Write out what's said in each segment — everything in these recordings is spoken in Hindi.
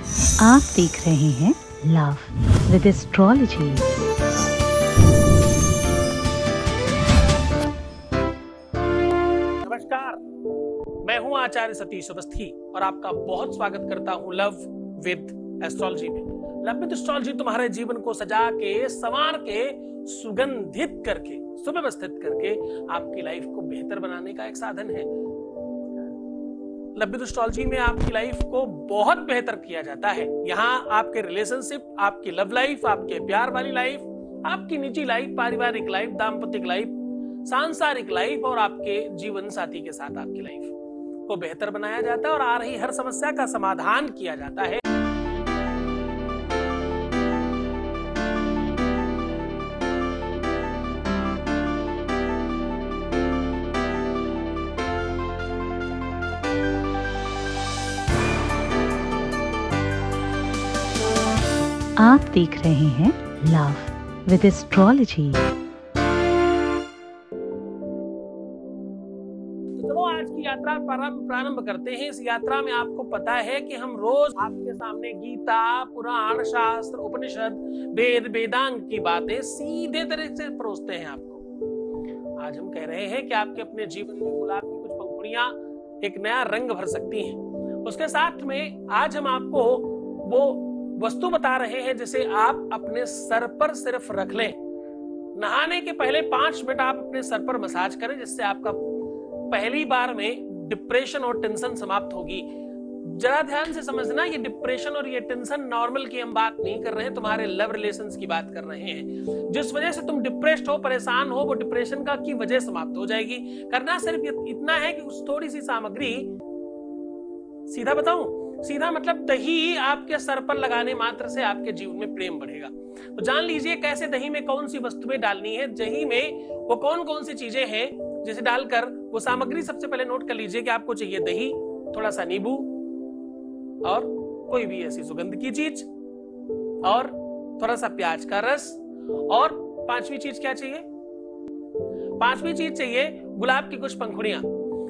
आप देख रहे हैं लव विद एस्ट्रोलॉजी। नमस्कार, मैं हूं आचार्य सतीश अवस्थी और आपका बहुत स्वागत करता हूं लव विद एस्ट्रोलॉजी में। लव विद एस्ट्रोलॉजी तुम्हारे जीवन को सजा के, संवार के, सुगंधित करके, सुव्यवस्थित करके आपकी लाइफ को बेहतर बनाने का एक साधन है। लव विद एस्ट्रोलॉजी में आपकी लाइफ को बहुत बेहतर किया जाता है। यहाँ आपके रिलेशनशिप, आपकी लव लाइफ, आपके प्यार वाली लाइफ, आपकी निजी लाइफ, पारिवारिक लाइफ, दाम्पत्य लाइफ, सांसारिक लाइफ और आपके जीवन साथी के साथ आपकी लाइफ को बेहतर बनाया जाता है और आ रही हर समस्या का समाधान किया जाता है। आप देख रहे हैं लव विद एस्ट्रोलॉजी। चलो आज की यात्रा प्रारंभ करते हैं। इस यात्रा में आपको पता है कि हम रोज आपके सामने गीता, पुराण, शास्त्र, उपनिषद, वेद, वेदांग की बातें सीधे तरह से परोसते हैं आपको। आज हम कह रहे हैं कि आपके अपने जीवन में गुलाब की कुछ पंखुड़ियां एक नया रंग भर सकती हैं। उसके साथ में आज हम आपको वो वस्तु बता रहे हैं जिसे आप अपने सर पर सिर्फ रख लें। नहाने के पहले 5 मिनट आप अपने सर पर मसाज करें, जिससे आपका पहली बार में डिप्रेशन और टेंशन समाप्त होगी। जरा ध्यान से समझना, ये डिप्रेशन और ये टेंशन नॉर्मल की हम बात नहीं कर रहे हैं, तुम्हारे लव रिलेशंस की बात कर रहे हैं। जिस वजह से तुम डिप्रेस्ड हो, परेशान हो, वो डिप्रेशन का की वजह समाप्त हो जाएगी। करना सिर्फ इतना है कि उस थोड़ी सी सामग्री, सीधा बताऊं, सीधा मतलब दही आपके सर पर लगाने मात्र से आपके जीवन में प्रेम बढ़ेगा। तो जान लीजिए कैसे दही में कौन सी वस्तुएं डालनी है, दही में वो कौन कौन सी चीजें हैं जिसे डालकर वो सामग्री सबसे पहले नोट कर लीजिए कि आपको चाहिए दही, थोड़ा सा नींबू और कोई भी ऐसी सुगंध की चीज और थोड़ा सा प्याज का रस। और 5वीं चीज क्या चाहिए? 5वीं चीज चाहिए गुलाब की कुछ पंखुड़ियां।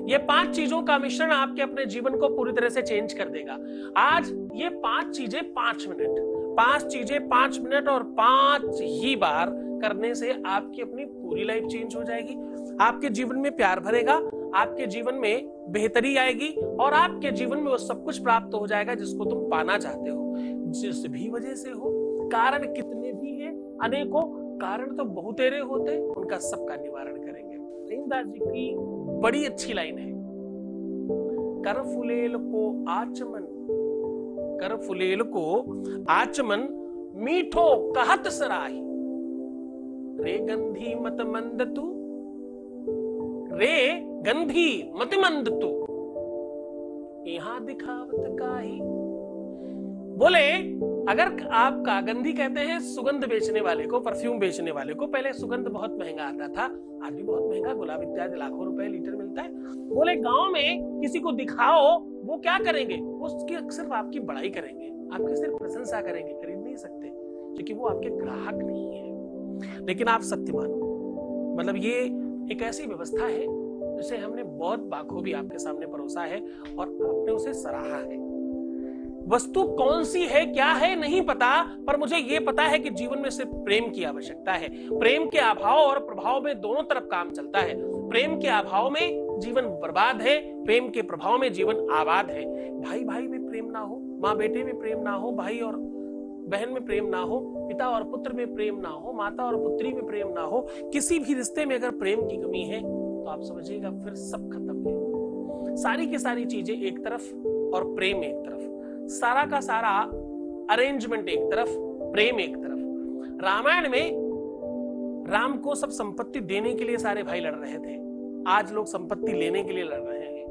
ये 5 चीजों का मिश्रण आपके अपने जीवन को पूरी तरह से चेंज कर देगा। आज ये 5 चीजें 5 मिनट, 5 चीजें 5 मिनट और 5 ही बार करने से आपकी अपनी पूरी लाइफ चेंज हो जाएगी। आपके जीवन में प्यार भरेगा, आपके जीवन में बेहतरी आएगी और आपके जीवन में वो सब कुछ प्राप्त हो जाएगा जिसको तुम पाना चाहते हो। जिस भी वजह से हो, कारण कितने भी हैं, अनेकों कारण तो बहुतेरे होते, उनका सबका निवारण करेंगे। रहीमदास जी की बड़ी अच्छी लाइन है, कर फुलेल को आचमन, कर फुलेल को आचमन, मीठो कहत सराही, रे गंधी मत मंद तू, रे गंधी मत मंद तू, यहां दिखावत काही। बोले अगर आपका, गंधी कहते हैं सुगंध बेचने वाले को, परफ्यूम बेचने वाले को। पहले सुगंध बहुत महंगा आता था, आज भी बहुत महंगा, गुलाब इत्यादि लाखों रुपए लीटर मिलता है। बोले गांव में किसी को दिखाओ, वो क्या करेंगे? वो उसकी सिर्फ आपकी बड़ाई करेंगे, आपकी सिर्फ प्रशंसा करेंगे, खरीद नहीं सकते क्योंकि वो आपके ग्राहक नहीं है। लेकिन आप सत्य मानो, मतलब ये एक ऐसी व्यवस्था है जिसे हमने बहुत बाखूबी आपके सामने परोसा है और आपने उसे सराहा है। वस्तु कौन सी है, क्या है, नहीं पता, पर मुझे यह पता है कि जीवन में सिर्फ प्रेम की आवश्यकता है। प्रेम के अभाव और प्रभाव में दोनों तरफ काम चलता है। प्रेम के अभाव में जीवन बर्बाद है, प्रेम के प्रभाव में जीवन आबाद है। भाई भाई में प्रेम ना हो, माँ बेटे में प्रेम ना हो, भाई और बहन में प्रेम ना हो, पिता और पुत्र में प्रेम ना हो, माता और पुत्री में प्रेम ना हो, किसी भी रिश्ते में अगर प्रेम की कमी है तो आप समझिएगा फिर सब खत्म है। सारी की सारी चीजें एक तरफ और प्रेम एक तरफ, सारा का सारा अरेंजमेंट एक तरफ, प्रेम एक तरफ। रामायण में राम को सब संपत्ति देने के लिए सारे भाई लड़ रहे थे, आज लोग संपत्ति लेने के लिए लड़ रहे हैं।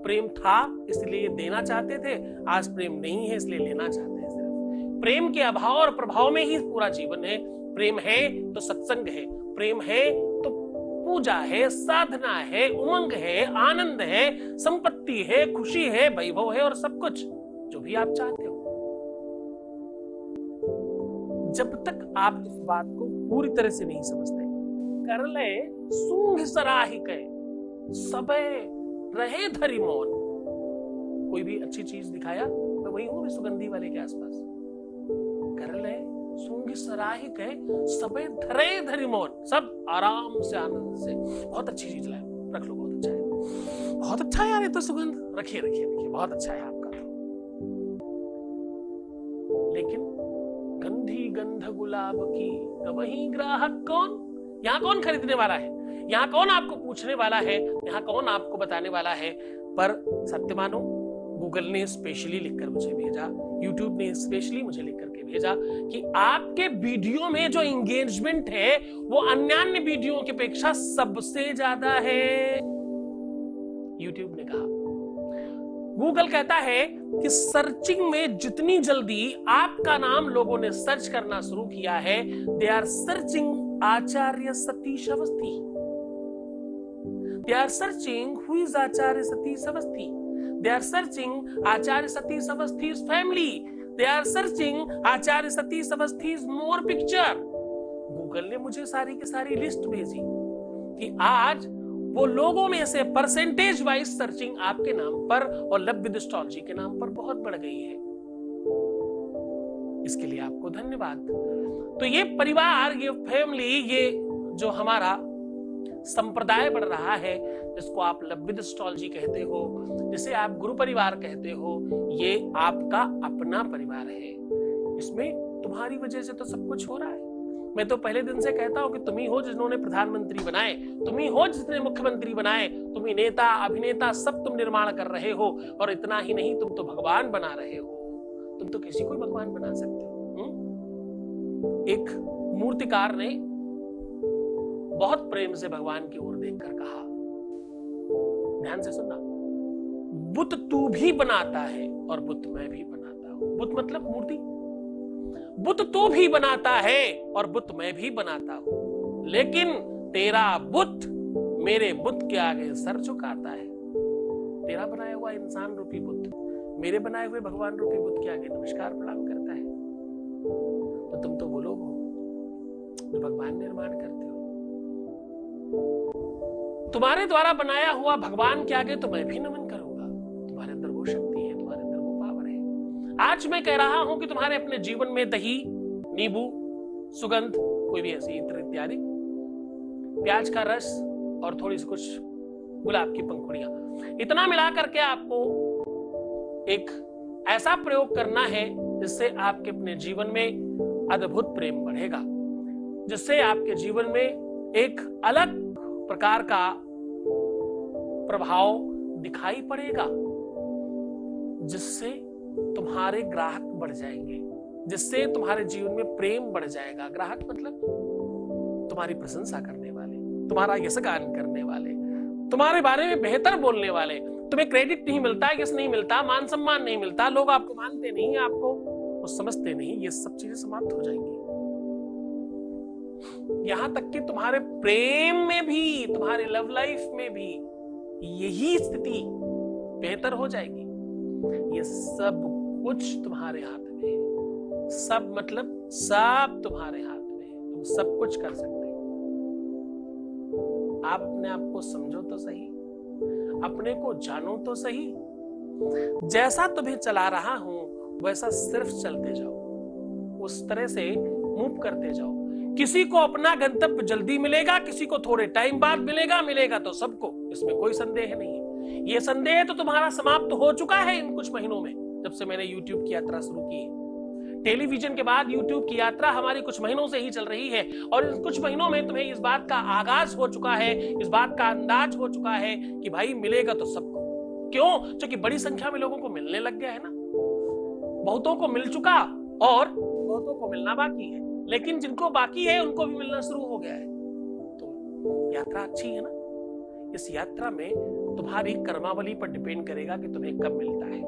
प्रेम था इसलिए देना चाहते थे, आज प्रेम नहीं है इसलिए लेना चाहते हैं। सिर्फ प्रेम के अभाव और प्रभाव में ही पूरा जीवन है। प्रेम है तो सत्संग है, प्रेम है तो पूजा है, साधना है, उमंग है, आनंद है, संपत्ति है, खुशी है, वैभव है और सब कुछ जो भी आप चाहते हो। जब तक आप इस बात को पूरी तरह से नहीं समझते, कर ले सूंघ सराही के सबे रहे धरी मौन, कोई भी अच्छी चीज दिखाया, मैं वही हूँ सुगंधी वाले के आसपास। कर ले सूंगी सराही कहे सबे धरे धरी मौन, सब आराम से आनंद से बहुत अच्छी चीज लाए, रख लो, बहुत अच्छा है, बहुत अच्छा है यार ये तो सुगंध, रखिए रखिए रखिए, बहुत अच्छा है आपका तो। लेकिन गंधी गंध गुलाब की वही ग्राहक कौन, यहाँ कौन खरीदने वाला है, यहाँ कौन आपको पूछने वाला है, यहाँ कौन आपको बताने वाला है। पर सत्य मानो, गूगल ने स्पेशली लिखकर मुझे भेजा, यूट्यूब ने स्पेशली मुझे लिख करके भेजा कि आपके वीडियो में जो एंगेजमेंट है वो अन्य वीडियो की अपेक्षा सबसे ज्यादा है। यूट्यूब ने कहा, गूगल कहता है कि सर्चिंग में जितनी जल्दी आपका नाम लोगों ने सर्च करना शुरू किया है, they are searching Acharya Satish Awasthi, they are searching who is Acharya Satish Awasthi, they are searching Acharya Satish Avasthi's family, they are searching Acharya Satish Avasthi's more picture। Google ने मुझे सारी की सारी लिस्ट भेजी कि आज वो लोगों में से परसेंटेज वाइज सर्चिंग आपके नाम पर और लव विद एस्ट्रोलॉजी के नाम पर बहुत बढ़ गई है। इसके लिए आपको धन्यवाद। तो ये परिवार, ये फैमिली, ये जो हमारा संप्रदाय बढ़ रहा है, जिसको आप लव विद एस्ट्रोलॉजी कहते हो, जिसे आप गुरु परिवार कहते हो, ये आपका अपना परिवार है। इसमें तुम्हारी वजह से तो सब कुछ हो रहा है। मैं तो पहले दिन से कहता हूं कि तुम ही हो जिन्होंने प्रधानमंत्री बनाए, तुम ही हो जिसने मुख्यमंत्री बनाए, तुम ही नेता अभिनेता सब तुम निर्माण कर रहे हो। और इतना ही नहीं, तुम तो भगवान बना रहे हो, तुम तो किसी को भगवान बना सकते हो। एक मूर्तिकार ने बहुत प्रेम से भगवान की ओर देखकर कहा, ध्यान से सुनना, बुत तू भी बनाता है और बुत मैं भी बनाता हूं। बुत मतलब मूर्ति, बुत तू भी बनाता है और बुत मैं भी बनाता हूं, लेकिन तेरा बुत मेरे बुत के आगे सर झुकाता है। तेरा बनाया हुआ इंसान रूपी बुत मेरे बनाए हुए भगवान रूपी बुत के आगे नमस्कार प्रणाम करता है। तो तुम तो वो लोग हो जो भगवान निर्माण करते हो। तुम्हारे द्वारा बनाया हुआ भगवान के आगे तो मैं भी नमन करूंगा। तुम्हारे अंदर वो शक्ति है, तुम्हारे अंदर वो पावर है। आज मैं कह रहा हूं कि तुम्हारे अपने जीवन में दही, नींबू, सुगंध, कोई भी ऐसी इत्र इत्यादि, प्याज का रस और थोड़ी सी कुछ गुलाब की पंखुड़ियां, इतना मिला करके आपको एक ऐसा प्रयोग करना है जिससे आपके अपने जीवन में अद्भुत प्रेम बढ़ेगा, जिससे आपके जीवन में एक अलग प्रकार का प्रभाव दिखाई पड़ेगा, जिससे तुम्हारे ग्राहक बढ़ जाएंगे, जिससे तुम्हारे जीवन में प्रेम बढ़ जाएगा। ग्राहक मतलब तुम्हारी प्रशंसा करने वाले, तुम्हारा यशगान करने वाले, तुम्हारे बारे में बेहतर बोलने वाले। तुम्हें क्रेडिट नहीं मिलता, यश नहीं मिलता, मान सम्मान नहीं मिलता, लोग आपको मानते नहीं, आपको वो समझते नहीं, ये सब चीजें समाप्त हो जाएंगी। यहां तक कि तुम्हारे प्रेम में भी, तुम्हारे लव लाइफ में भी यही स्थिति बेहतर हो जाएगी। ये सब कुछ तुम्हारे हाथ में है। सब मतलब सब तुम्हारे हाथ में है, तुम सब कुछ कर सकते हो। आप अपने आप को समझो तो सही, अपने को जानो तो सही। जैसा तुम्हें चला रहा हूं वैसा सिर्फ चलते जाओ, उस तरह से मूव करते जाओ। किसी को अपना गंतव्य जल्दी मिलेगा, किसी को थोड़े टाइम बाद मिलेगा, मिलेगा तो सबको, इसमें कोई संदेह नहीं है। ये संदेह तो तुम्हारा समाप्त हो चुका है इन कुछ महीनों में, जब से मैंने YouTube की यात्रा शुरू की है। टेलीविजन के बाद YouTube की यात्रा हमारी कुछ महीनों से ही चल रही है, और इन कुछ महीनों में तुम्हें इस बात का आगाज हो चुका है, इस बात का अंदाज हो चुका है कि भाई मिलेगा तो सबको। क्यों? क्योंकि बड़ी संख्या में लोगों को मिलने लग गया है ना। बहुतों को मिल चुका और बहुतों को मिलना बाकी है, लेकिन जिनको बाकी है उनको भी मिलना शुरू हो गया है। तो यात्रा अच्छी है ना। इस यात्रा में तुम्हारी कर्मावली पर डिपेंड करेगा कि तुम्हें कब मिलता है।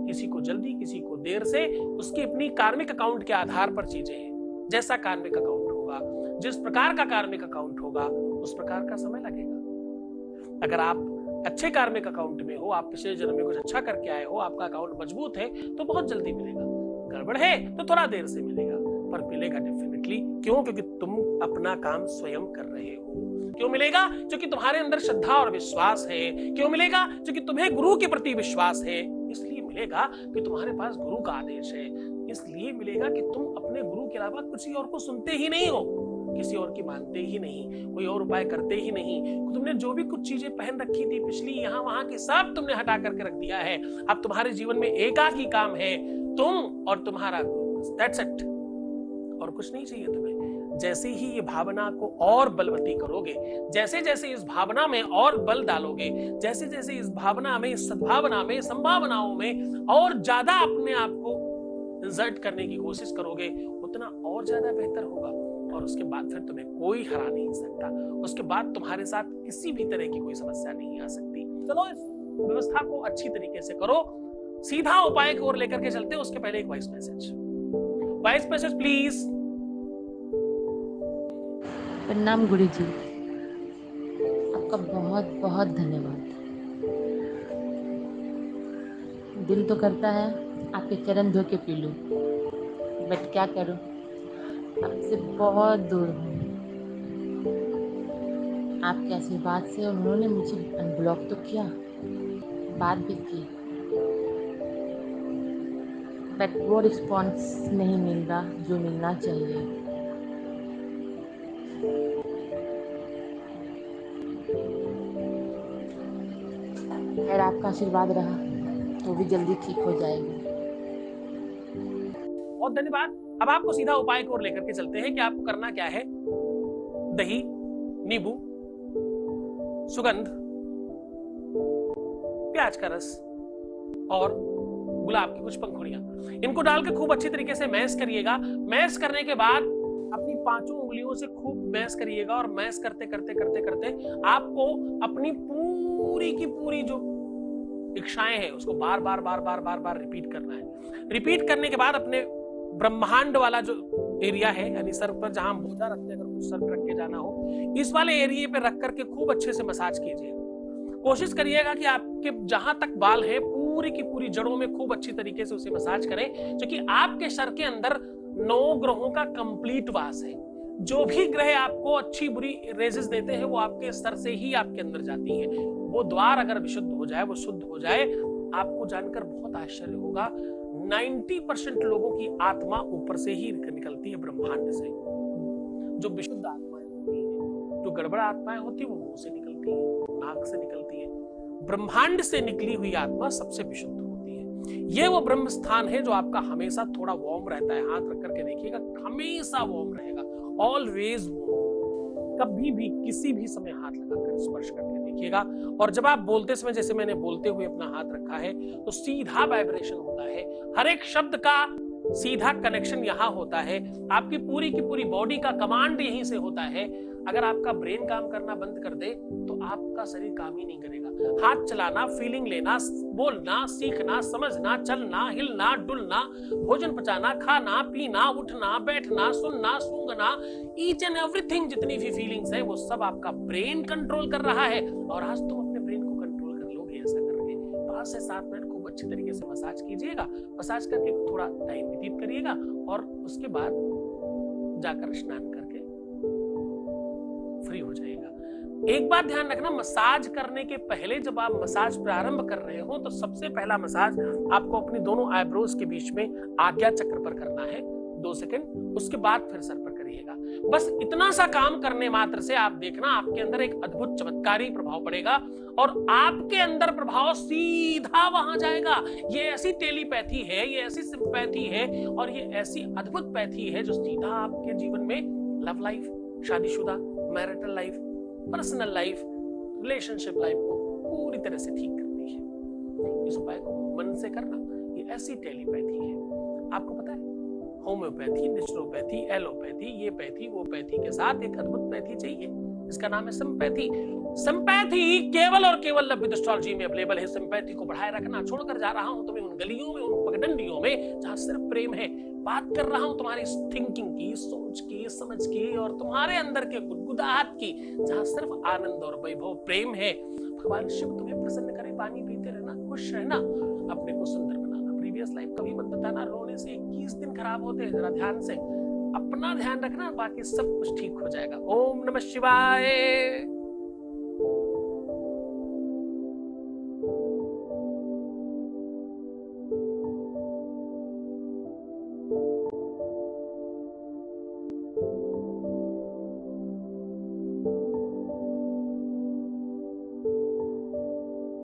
किसी को जल्दी, किसी को देर से, उसकी अपनी कार्मिक अकाउंट के आधार पर चीजें हैं। जैसा कार्मिक अकाउंट होगा, जिस प्रकार का कार्मिक अकाउंट होगा, उस प्रकार का समय लगेगा। अगर आप अच्छे कार्मिक अकाउंट में हो, आप पिछले जन्म में कुछ अच्छा करके आए हो, आपका अकाउंट मजबूत है, तो बहुत जल्दी मिलेगा। गड़बड़ है तो थोड़ा देर से मिलेगा, पर मिलेगा डेफिनेटली। क्यों? क्योंकि तुम अपना काम स्वयं कर रहे हो। क्यों मिलेगा? क्योंकि तुम्हारे अंदर श्रद्धा और विश्वास है। क्यों मिलेगा? क्योंकि तुम्हें गुरु के प्रति विश्वास है, इसलिए मिलेगा कि तुम्हारे पास गुरु का आदेश है। इसलिए मिलेगा कि तुम अपने गुरु के अलावा किसी और को सुनते ही नहीं हो, किसी और की मानते ही नहीं, कोई और उपाय करते ही नहीं। तुमने जो भी कुछ चीजें पहन रखी थी पिछली यहाँ वहां की, सब तुमने हटा करके रख दिया है। अब तुम्हारे जीवन में एकाकी काम है, तुम और तुम्हारा गुरु। दैट्स इट, और कुछ नहीं चाहिए तुम्हें। जैसे ही ये भावना को और बलवती करोगे, जैसे जैसे इस भावना में और बल डालोगे, जैसे जैसे इस भावना में, इस सद्भावना में, संभावनाओं में और ज्यादा अपने आप को इंसर्ट करने की कोशिश करोगे, उतना और ज्यादा बेहतर होगा। और उसके बाद फिर तुम्हें कोई हरा नहीं सकता। उसके बाद तुम्हारे साथ किसी भी तरह की कोई समस्या नहीं आ सकती। चलो इस व्यवस्था को अच्छी तरीके से करो। सीधा उपाय की ओर लेकर के चलते हैं। उसके पहले एक वॉइस मैसेज प्लीज। प्रणाम गुरु जी, आपका बहुत बहुत धन्यवाद। दिल तो करता है आपके चरण धो के पी लूं, बट क्या करूं, आपसे बहुत दूर हूँ। आपके आशीर्वाद से उन्होंने मुझे अनब्लॉक तो किया, बात भी की, बट वो रिस्पॉन्स नहीं मिल रहा जो मिलना चाहिए। अगर आपका आशीर्वाद रहा तो भी जल्दी ठीक हो जाएगी। बहुत धन्यवाद। अब आपको सीधा उपाय की ओर लेकर के चलते हैं कि आपको करना क्या है। दही, नींबू, सुगंध, प्याज का रस और गुलाब की कुछ पंखुड़ियां, इनको डाल के खूब अच्छी तरीके से मैश करिएगा। मैश करने के बाद अपनी 5 उंगलियों से खूब मैश करिएगा और मैश करते करते करते करते आपको अपनी पूरी की पूरी जो इच्छाएं हैं उसको बार बार बार बार बार बार रिपीट करना है। रिपीट करने के बाद अपने ब्रह्मांड वाला जो एरिया है, यानी सर पर जहां बोझा रखते हैं, अगर कुछ सर पर रख के जाना हो, इस वाले एरिया पे रख करके खूब अच्छे से मसाज कीजिएगा। कोशिश करिएगा कि आपके जहां तक बाल है पूरी की पूरी जड़ों में खूब अच्छी तरीके से उसे मसाज करें, क्योंकि आपके सर के अंदर 9 ग्रहों का कंप्लीट वास है। जो भी ग्रह आपको अच्छी बुरी रेजेस देते हैं वो आपके सर से ही आपके अंदर जाती है। वो द्वार अगर विशुद्ध हो जाए, वो शुद्ध हो जाए, आपको जानकर बहुत आश्चर्य होगा, 90% लोगों की आत्मा ऊपर से ही निकलती है, ब्रह्मांड से। जो विशुद्ध आत्माएं होती है, जो गड़बड़ आत्माएं होती है, वो मुंह से निकलती है, नाक से निकलती है। ब्रह्मांड से निकली हुई आत्मा सबसे विशुद्ध होती है। ये वो ब्रह्म स्थान है जो आपका हमेशा थोड़ा वार्म रहता है। हाथ रख करके देखिएगा, हमेशा वार्म रहेगा, ऑलवेज वार्म। कभी भी किसी भी समय हाथ लगाकर स्पर्श करके देखिएगा। और जब आप बोलते समय, जैसे मैंने बोलते हुए अपना हाथ रखा है, तो सीधा वाइब्रेशन होता है। हर एक शब्द का सीधा कनेक्शन यहाँ होता है। आपकी पूरी की पूरी बॉडी का कमांड यहीं से होता है। अगर आपका ब्रेन काम करना बंद कर दे तो आपका शरीर काम ही नहीं करेगा। हाथ चलाना, फीलिंग लेना, बोलना, सीखना, समझना, चलना, हिलना, डुलना, भोजन पचाना, खाना, पीना, उठना, बैठना, सुनना, सूंघना, ईच एंड एवरीथिंग, जितनी भी फीलिंग्स है वो सब आपका ब्रेन कंट्रोल कर रहा है। और आज तुम अपने ब्रेन को कंट्रोल कर लोगे ऐसा करके। 5 से 7 मिनट खूब अच्छी तरीके से मसाज कीजिएगा। मसाज करके थोड़ा टाइम व्यतीत करिएगा और उसके बाद जाकर स्नान करके फ्री हो जाएगा। एक बात ध्यान रखना, मसाज करने के पहले जब आप मसाज प्रारंभ कर रहे हो तो सबसे पहला मसाज आपको अपनी दोनों आईब्रोज के बीच में आज्ञा चक्र पर करना है 2 सेकंड। उसके बाद फिर सर पर करिएगा। बस इतना सा काम करने मात्र से आप देखना आपके अंदर एक अद्भुत चमत्कारी प्रभाव पड़ेगा और आपके अंदर प्रभाव सीधा वहां जाएगा। ये ऐसी टेलीपैथी है, ये ऐसी सिंपैथी है और ये ऐसी अद्भुत पैथी है जो सीधा आपके जीवन में लव लाइफ, शादीशुदा, marital life, personal life, relationship life को पूरी तरह से ठीक करती है। इस उपाय को मन से करना, ये ऐसी टेलीपैथी है। आपको पता है, होम्योपैथी, नेचुरोपैथी, एलोपैथी, ये पैथी वो पैथी के साथ एक अद्भुत पैथी चाहिए, इसका नाम है सिंपैथी। सिंपैथी केवल और केवल लव विद एस्ट्रोलॉजी में अवेलेबल है। सिंपैथी को बढ़ाए रखना छोड़कर जा रहा हूं तुम्हें उन गलियों में, उन पगडंडियों में जहां सिर्फ प्रेम है। बात कर रहा हूं तुम्हारी थिंकिंग की, सोच की, समझ की और तुम्हारे अंदर के गुदगुदाहट की, जहां सिर्फ आनंद और वैभव प्रेम है। भगवान शिव तुम्हें प्रसन्न करे। पानी पीते रहना, खुश रहना, अपने को सुंदर बनाना। प्रीवियस लाइफ कभी मत बताना, रोने से 21 दिन खराब होते हैं। जरा ध्यान से अपना ध्यान रखना, बाकी सब कुछ ठीक हो जाएगा। ओम नमः शिवाय।